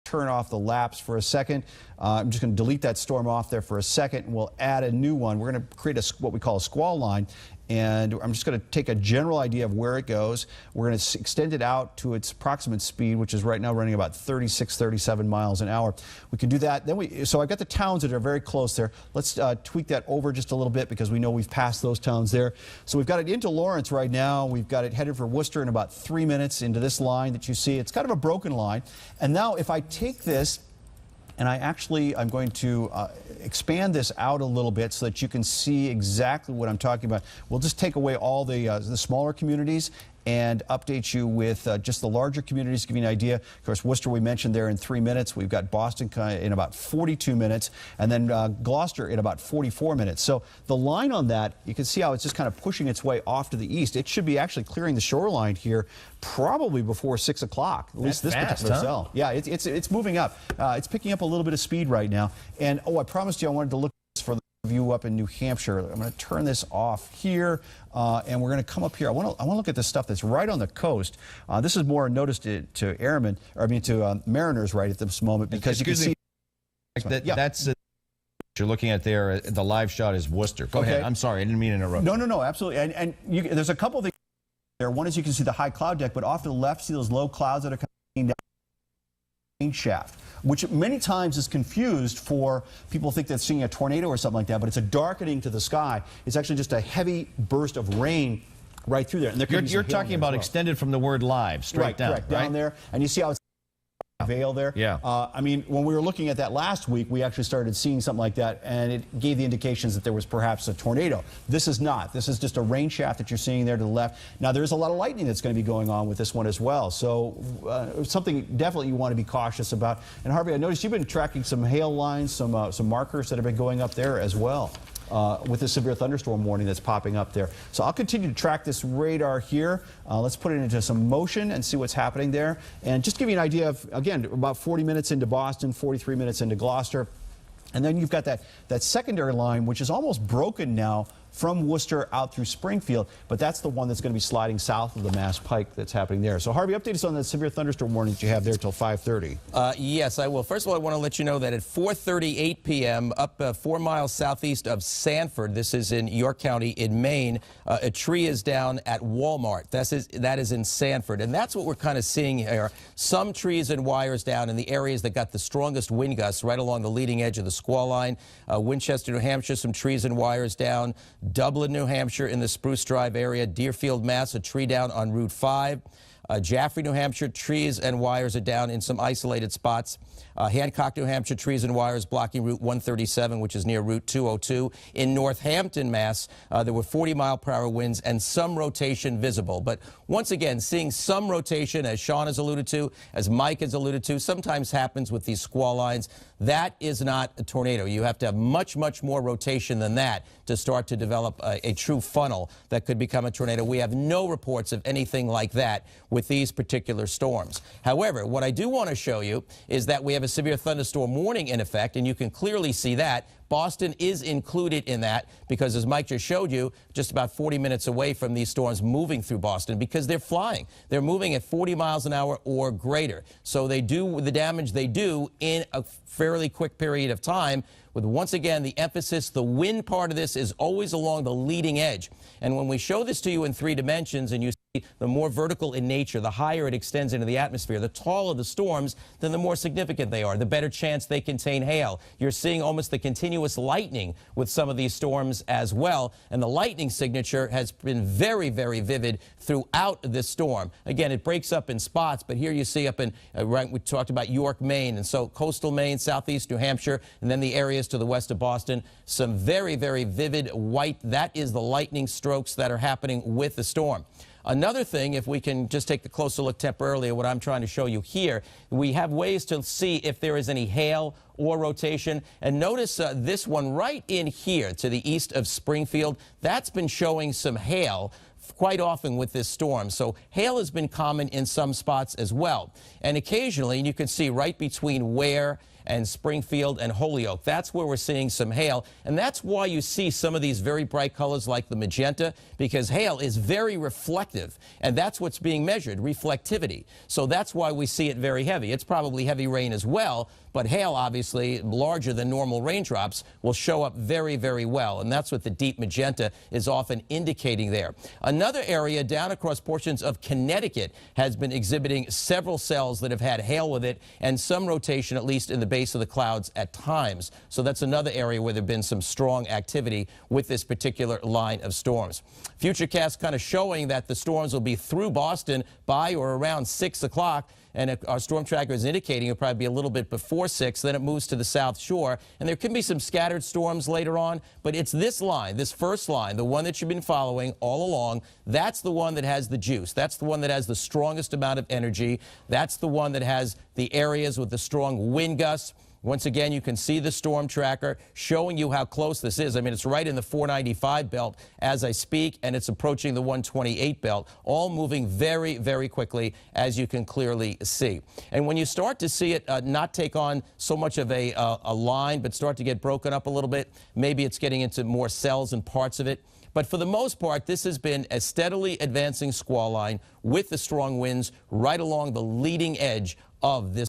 turn off the laps for a second. I'm just going to delete that storm off there for a second, and we'll add a new one. We're going to create what we call a squall line. And I'm just going to take a general idea of where it goes. We're going to extend it out to its approximate speed, which is right now running about 36, 37 miles an hour. We can do that. Then so I've got the towns that are very close there. Let's tweak that over just a little bit because we know we've passed those towns there. So we've got it into Lawrence right now. We've got it headed for Worcester in about 3 minutes into this line that you see. It's kind of a broken line. And now if I take this, and I'm going to expand this out a little bit so that you can see exactly what I'm talking about. We'll just take away all the smaller communities and update you with just the larger communities, give you an idea. Of course, Worcester we mentioned there in 3 minutes. We've got Boston in about 42 minutes, and then Gloucester in about 44 minutes. So the line on that, you can see how it's just kind of pushing its way off to the east. It should be actually clearing the shoreline here probably before 6 o'clock, at least this particular cell. Yeah, it's moving up. It's picking up a little bit of speed right now. And I promised you I wanted to look for the view up in New Hampshire. I'm going to turn this off here, and we're going to come up here. I want to look at the stuff that's right on the coast. This is more notice to airmen, or I mean to mariners right at this moment, because you can see that's you're looking at there. The live shot is Worcester. Go ahead. I'm sorry, I didn't mean to interrupt. No, absolutely. And there's a couple of things there. One is you can see the high cloud deck, but off to the left, see those low clouds that are coming down the rain shaft, which many times is confused for people think they're seeing a tornado or something like that, but it's a darkening to the sky. It's actually just a heavy burst of rain right through there. And you're talking about extended from the word live, straight down, correct, down there. And you see how it's veil there. Yeah. I mean, when we were looking at that last week, we actually started seeing something like that, and it gave the indications that there was perhaps a tornado. This is not. This is just a rain shaft that you're seeing there to the left. Now, there's a lot of lightning that's going to be going on with this one as well. So something definitely you want to be cautious about. And Harvey, I noticed you've been tracking some hail lines, some markers that have been going up there as well. With the severe thunderstorm warning that's popping up there. So I'll continue to track this radar here. Let's put it into some motion and see what's happening there. And just give you an idea of, again, about 40 minutes into Boston, 43 minutes into Gloucester. And then you've got that secondary line, which is almost broken now from Worcester out through Springfield, but that's the one that's going to be sliding south of the Mass Pike that's happening there. So Harvey, update us on the severe thunderstorm warning that you have there till 5:30. Yes, I will. First of all, I want to let you know that at 4:38 p.m. up 4 miles southeast of Sanford, this is in York County in Maine, a tree is down at Walmart. That is in Sanford, and that's what we're kind of seeing here. Some trees and wires down in the areas that got the strongest wind gusts right along the leading edge of the squall line. Winchester, New Hampshire, some trees and wires down. Dublin, New Hampshire, in the Spruce Drive area. Deerfield, Mass, a tree down on Route 5. Jaffrey, New Hampshire, trees and wires are down in some isolated spots. Hancock, New Hampshire, trees and wires blocking Route 137, which is near Route 202. In Northampton, Mass, there were 40-mile-per-hour winds and some rotation visible. But once again, seeing some rotation, as Sean has alluded to, as Mike has alluded to, sometimes happens with these squall lines. That is not a tornado. You have to have much, much more rotation than that to start to develop a true funnel that could become a tornado. We have no reports of anything like that with these particular storms. However, what I do want to show you is that we have a severe thunderstorm warning in effect, and you can clearly see that. Boston is included in that because, as Mike just showed you, just about 40 minutes away from these storms moving through Boston because they're flying. They're moving at 40 miles an hour or greater. So they do the damage they do in a fairly quick period of time. With, once again, the emphasis, the wind part of this is always along the leading edge. And when we show this to you in 3 dimensions and you see the more vertical in nature, the higher it extends into the atmosphere, the taller the storms, then the more significant they are, the better chance they contain hail. You're seeing almost the continuous lightning with some of these storms as well. And the lightning signature has been very, very vivid throughout this storm. Again, it breaks up in spots, but here you see up in, right, we talked about York, Maine, and so coastal Maine, southeast New Hampshire, and then the areas to the west of Boston, some very, very vivid white. That is the lightning strokes that are happening with the storm. Another thing, if we can just take a closer look temporarily at what I'm trying to show you here, we have ways to see if there is any hail or rotation. And notice this one right in here to the east of Springfield, that's been showing some hail quite often with this storm. So hail has been common in some spots as well. And occasionally, you can see right between Ware and Springfield and Holyoke. That's where we're seeing some hail, and that's why you see some of these very bright colors like the magenta, because hail is very reflective, and that's what's being measured, reflectivity. So that's why we see it very heavy. It's probably heavy rain as well, but hail, obviously, larger than normal raindrops, will show up very, very well, and that's what the deep magenta is often indicating there. Another area down across portions of Connecticut has been exhibiting several cells that have had hail with it, and some rotation, at least in the base of the clouds at times. So that's another area where there have been some strong activity with this particular line of storms. Futurecast kind of showing that the storms will be through Boston by or around 6 o'clock. And our storm tracker is indicating it'll probably be a little bit before 6, then it moves to the South Shore. And there can be some scattered storms later on, but it's this line, this first line, the one that you've been following all along, that's the one that has the juice. That's the one that has the strongest amount of energy. That's the one that has the areas with the strong wind gusts. Once again, you can see the storm tracker showing you how close this is. I mean, it's right in the 495 belt as I speak, and it's approaching the 128 belt, all moving very, very quickly, as you can clearly see. And when you start to see it not take on so much of a line, but start to get broken up a little bit, maybe it's getting into more cells and parts of it. But for the most part, this has been a steadily advancing squall line with the strong winds right along the leading edge of this.